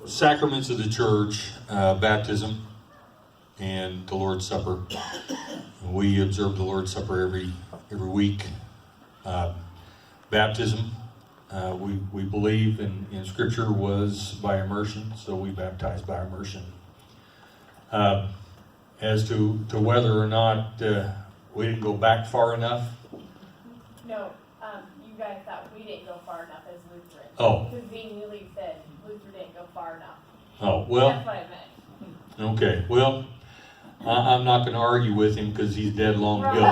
sacraments of the church, baptism and the Lord's Supper. We observe the Lord's Supper every week. Baptism, we believe in Scripture was by immersion, so we baptize by immersion. As to whether or not we didn't go back far enough. No, you guys thought we didn't go far enough as Lutherans. Oh. Because Dean Neely said Luther didn't go far enough. Oh, well. That's what I meant. Okay, well, I'm not going to argue with him because he's dead long ago.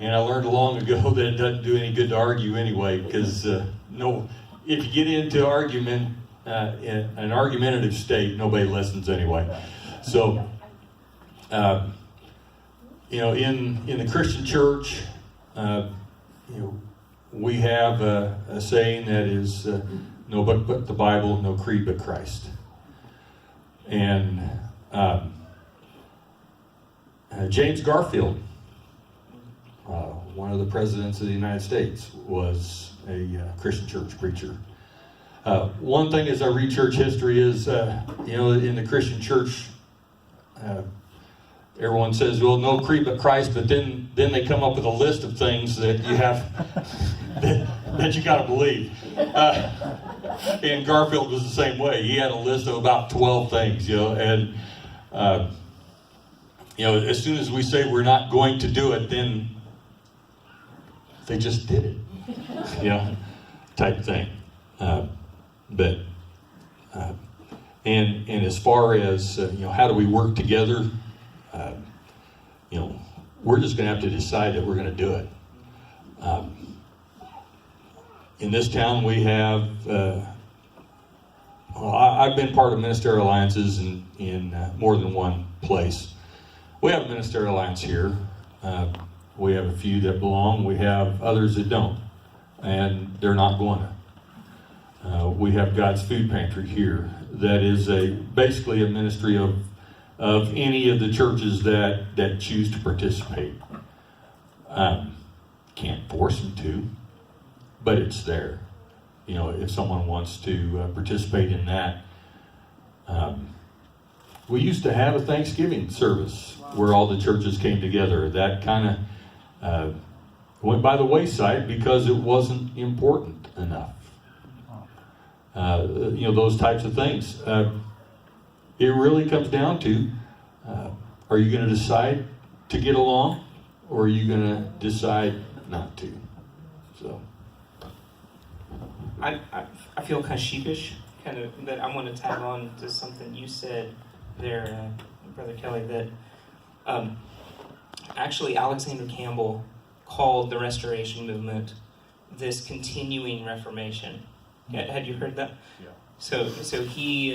And I learned long ago that it doesn't do any good to argue anyway, because if you get into argument, in an argumentative state, nobody listens anyway. So, in the Christian church, we have a saying that is, no book but the Bible, no creed but Christ. And James Garfield, one of the presidents of the United States, was a Christian church preacher. One thing as I read church history is, in the Christian church, everyone says, well, no creed but Christ, but then they come up with a list of things that you have, that you got to believe. And Garfield was the same way. He had a list of about 12 things, and as soon as we say we're not going to do it, then they just did it, type thing. And as far as how do we work together, we're just going to have to decide that we're going to do it. In this town, we have. I've been part of ministerial alliances in more than one place. We have a ministerial alliance here. We have a few that belong. We have others that don't, and they're not going to. We have God's Food Pantry here. That is basically a ministry of any of the churches that choose to participate. Can't force them to, but it's there. If someone wants to participate in that. We used to have a Thanksgiving service where all the churches came together. That kind of went by the wayside because it wasn't important enough. Those types of things. It really comes down to, are you going to decide to get along, or are you going to decide not to? So, I feel kind of sheepish, that I want to tag on to something you said there, Brother Kelly, that actually Alexander Campbell called the Restoration movement this continuing Reformation. Had you heard that? Yeah. So he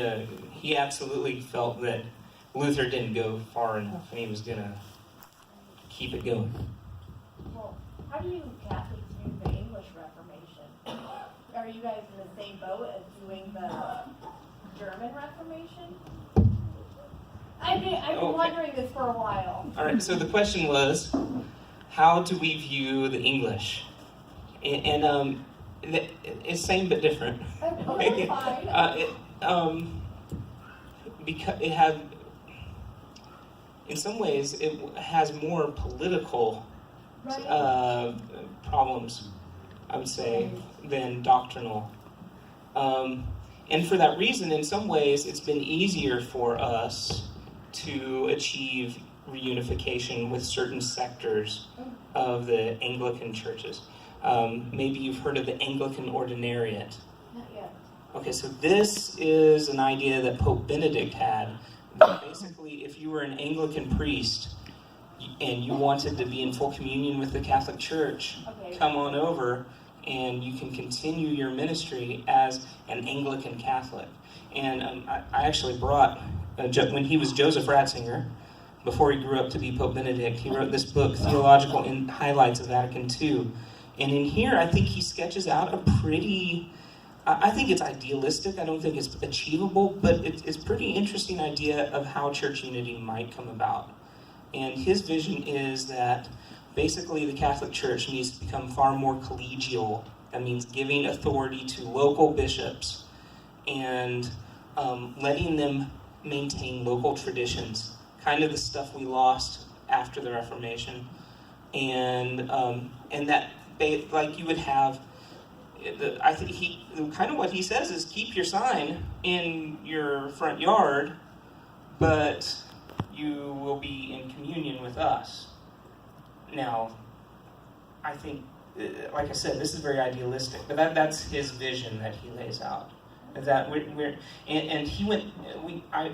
absolutely felt that Luther didn't go far enough, and he was going to keep it going. Well, how do you Catholics view the English Reformation? Are you guys in the same boat as doing the German Reformation? I've been wondering this for a while. All right, so the question was, how do we view the English? And it's same but different. Okay, fine. Because it had, in some ways, it has more political problems, I would say, than doctrinal. And for that reason, in some ways, it's been easier for us to achieve reunification with certain sectors of the Anglican churches. Maybe you've heard of the Anglican Ordinariate. Not yet. Okay, so this is an idea that Pope Benedict had. Basically, if you were an Anglican priest and you wanted to be in full communion with the Catholic Church, come on over and you can continue your ministry as an Anglican Catholic. And I actually brought, when he was Joseph Ratzinger, before he grew up to be Pope Benedict, he wrote this book, Theological Highlights of Vatican II. And in here, I think he sketches out a pretty, I think it's idealistic, I don't think it's achievable, but it's pretty interesting idea of how church unity might come about. And his vision is that basically the Catholic Church needs to become far more collegial. That means giving authority to local bishops and letting them maintain local traditions, kind of the stuff we lost after the Reformation, and that like you would have. I think kind of what he says is keep your sign in your front yard, but you will be in communion with us. Now, I think, like I said, this is very idealistic, but that's his vision that he lays out. That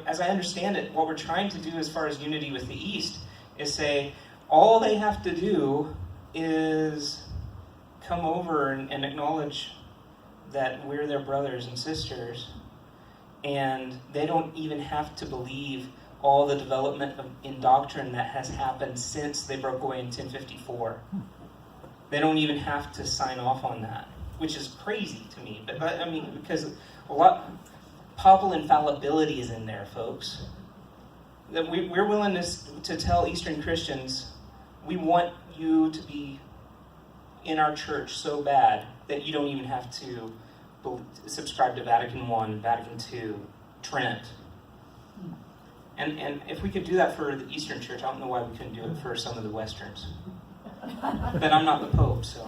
as I understand it, what we're trying to do as far as unity with the East is say all they have to do is come over and acknowledge that we're their brothers and sisters, and they don't even have to believe all the development in doctrine that has happened since they broke away in 1054. They don't even have to sign off on that, which is crazy to me. But I mean, because papal infallibility is in there, folks. That we're willing to tell Eastern Christians, we want you to be in our church so bad that you don't even have to subscribe to Vatican I, Vatican II, Trent. And if we could do that for the Eastern Church, I don't know why we couldn't do it for some of the Westerns. But I'm not the Pope, so.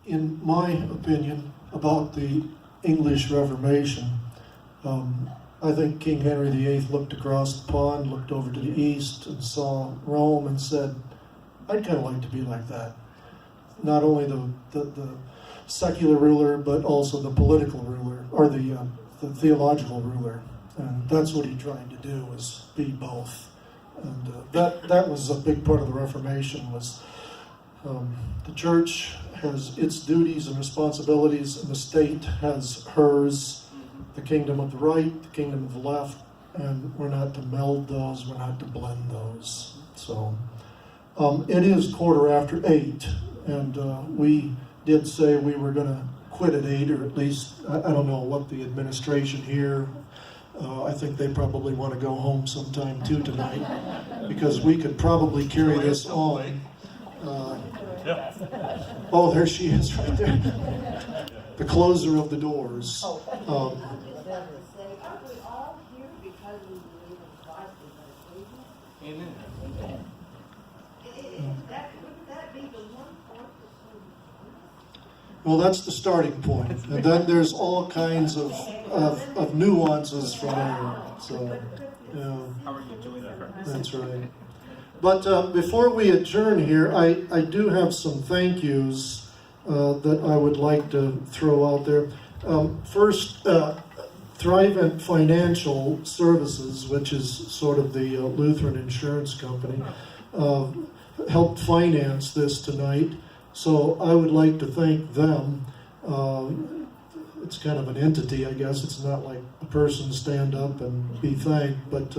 In my opinion about the English Reformation, I think King Henry VIII looked across the pond, looked over to the east, and saw Rome and said, I'd kind of like to be like that. Not only the secular ruler, but also the political ruler, or the theological ruler. And that's what he tried to do, was be both. And that was a big part of the Reformation, was the church has its duties and responsibilities, and the state has hers, the kingdom of the right, the kingdom of the left, and we're not to meld those, we're not to blend those. So it is 8:15, and we did say we were going to quit at 8, or at least, I don't know what the administration here, I think they probably want to go home sometime too tonight, because we could probably carry this on. Oh, there she is right there. The closer of the doors. Amen. Well, that's the starting point, and then there's all kinds of nuances from there. So, yeah, How are you doing that? that's right. But before we adjourn here, I do have some thank yous that I would like to throw out there. First, Thrivent Financial Services, which is sort of the Lutheran insurance company, helped finance this tonight. So I would like to thank them. It's kind of an entity, I guess. It's not like a person stand up and be thanked, but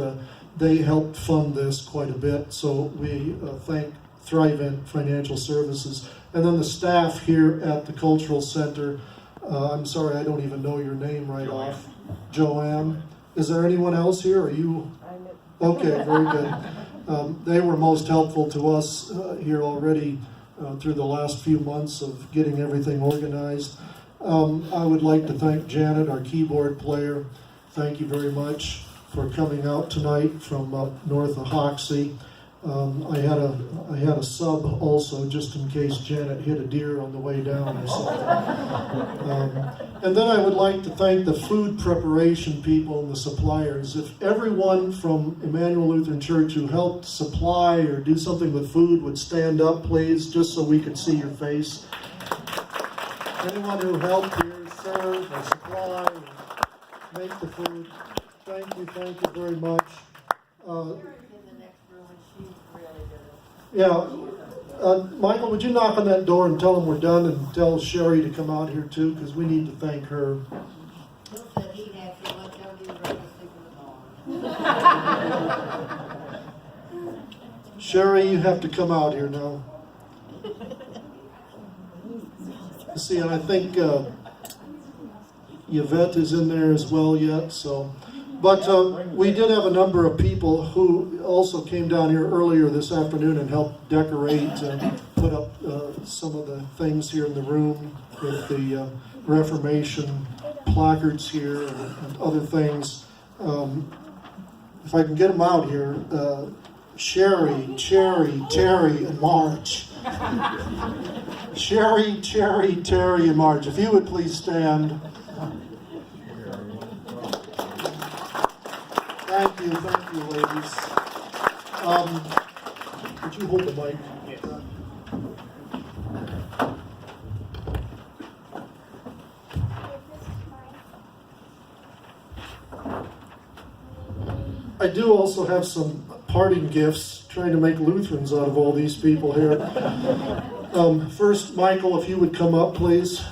they helped fund this quite a bit. So we thank Thrivent Financial Services. And then the staff here at the Cultural Center. I'm sorry, I don't even know your name right off. Joanne. Is there anyone else here? Are you? Okay, very good. They were most helpful to us here already through the last few months of getting everything organized. I would like to thank Janet, our keyboard player. Thank you very much for coming out tonight from up north of Hoxie. I had a sub also, just in case Janet hit a deer on the way down or something. And then I would like to thank the food preparation people and the suppliers. If everyone from Emmanuel Lutheran Church who helped supply or do something with food would stand up, please, just so we could see your face. Anyone who helped here serve or supply or make the food, thank you very much. Yeah, Michael, would you knock on that door and tell them we're done, and tell Sherry to come out here too, because we need to thank her. Sherry, you have to come out here now. See, and I think Yvette is in there as well yet, so. But we did have a number of people who also came down here earlier this afternoon and helped decorate and put up some of the things here in the room with the Reformation placards here and other things. If I can get them out here, Sherry, Cherry, Terry, and Marge. Sherry, Cherry, Terry, and Marge. If you would please stand. Thank you, ladies. Would you hold the mic? Yes. I do also have some parting gifts, trying to make Lutherans out of all these people here. First, Michael, if you would come up, please.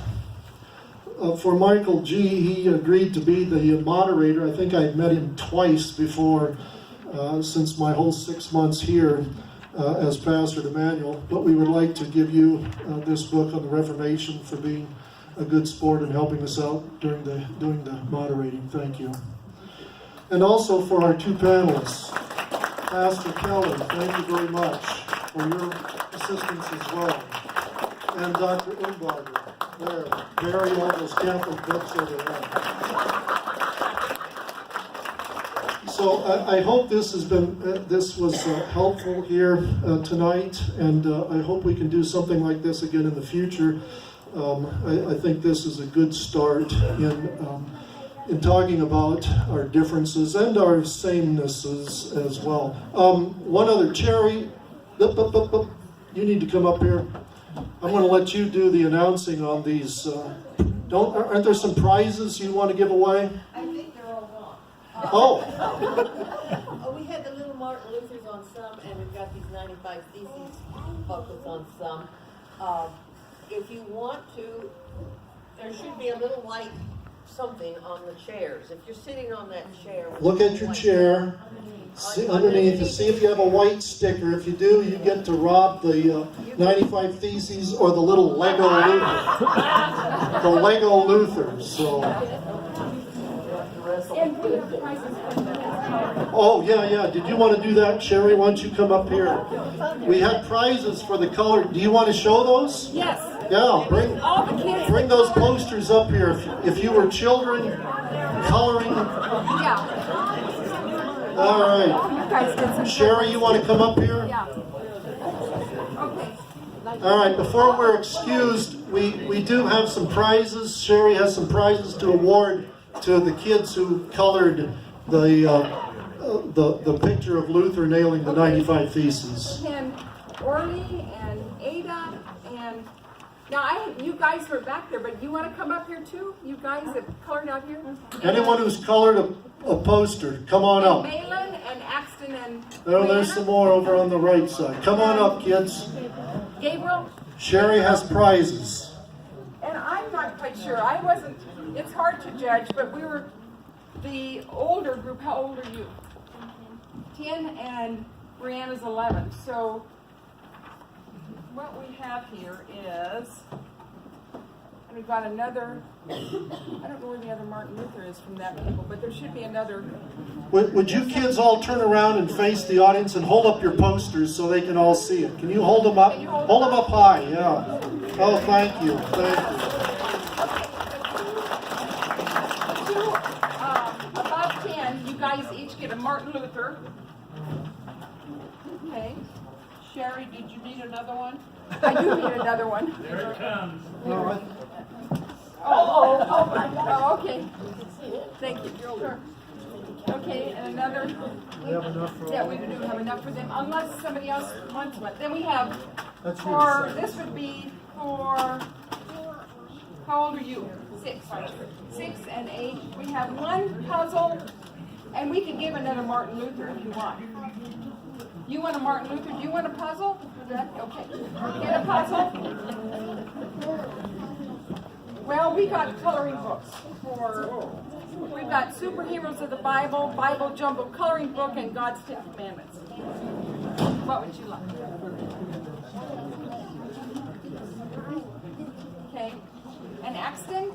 For Michael G., he agreed to be the moderator. I think I had met him twice before, since my whole 6 months here as Pastor Emmanuel. But we would like to give you this book on the Reformation for being a good sport and helping us out doing the moderating. Thank you. And also for our two panelists, Pastor Kelly, thank you very much for your assistance as well. And Dr. Umbarger, there, bury all those Catholic books over there. So I hope this has been, this was helpful here tonight, and I hope we can do something like this again in the future. I think this is a good start in talking about our differences and our samenesses as well. One other, Cherry, you need to come up here. I'm going to let you do the announcing on these. Aren't there some prizes you want to give away? I think they're all gone. Oh. We had the little Martin Luthers on some, and we've got these 95 Theses booklets on some. If you want to, there should be a little white something on the chairs. If you're sitting on that chair, Look at your chair. See underneath to see if you have a white sticker. If you do, you get to rob the 95 Theses or the little Lego Luther. The Lego Luther. So. Oh, yeah. Did you want to do that, Sherry? Why don't you come up here? We had prizes for the color. Do you want to show those? Yes. Yeah, All the kids. bring those posters up here. If you were children coloring. Yeah. All right. You guys did some. Sherry, you want to come up here? Yeah. Okay. All right, before we're excused, we do have some prizes. Sherry has some prizes to award to the kids who colored the picture of Luther nailing the 95 Theses. And Orly and Ada and now you guys were back there, but you want to come up here too? You guys that colored out here? Anyone who's colored a poster, come on up. Malin and Axton and Oh, there's Brianna? some more over on the right side. Come on up, kids. Gabriel? Sherry has prizes. And I'm not quite sure. I wasn't, it's hard to judge, but we were the older group. How old are you? 10 and Brianna's 11. So what we have here is, and we've got another, I don't know where the other Martin Luther is from that table, but there should be another. Would you kids all turn around and face the audience and hold up your posters so they can all see it? Can you hold them up? Hold them up high, yeah. Oh, thank you. Above 10, you guys each get a Martin Luther. Okay. Sherry, did you need another one? I do need another one. There it comes. All right. Oh, okay. Thank you. Sure. Okay, and another. We have enough for all. Yeah, we do have enough for them, unless somebody else wants one. Then we have That's for, yours. this would be for, how old are you? 6. 6 and 8. We have one puzzle, and we can give another Martin Luther if you want. You want a Martin Luther? Do you want a puzzle? Okay. Get a puzzle. Well, we got coloring books we've got Superheroes of the Bible, Bible Jumbo Coloring Book, and God's 10 Commandments. What would you like? Okay. And Axton?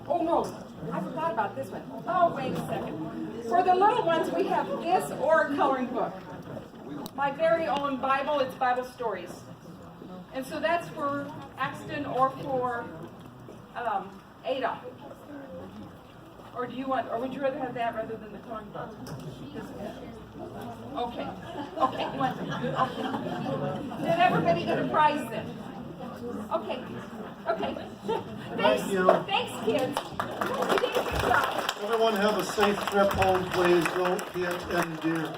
Oh no, I forgot about this one. Oh, wait a second. For the little ones, we have this or a coloring book. My very own Bible, it's Bible Stories. And so that's for Axton or for Ada. Or do you want, or would you rather have that rather than the towing bus? Okay. Okay. Did everybody get a prize then? Okay. Okay. Thanks. Thank you. Thanks, kids. You did a good job. Everyone have a safe trip home, please. Don't hit any deer.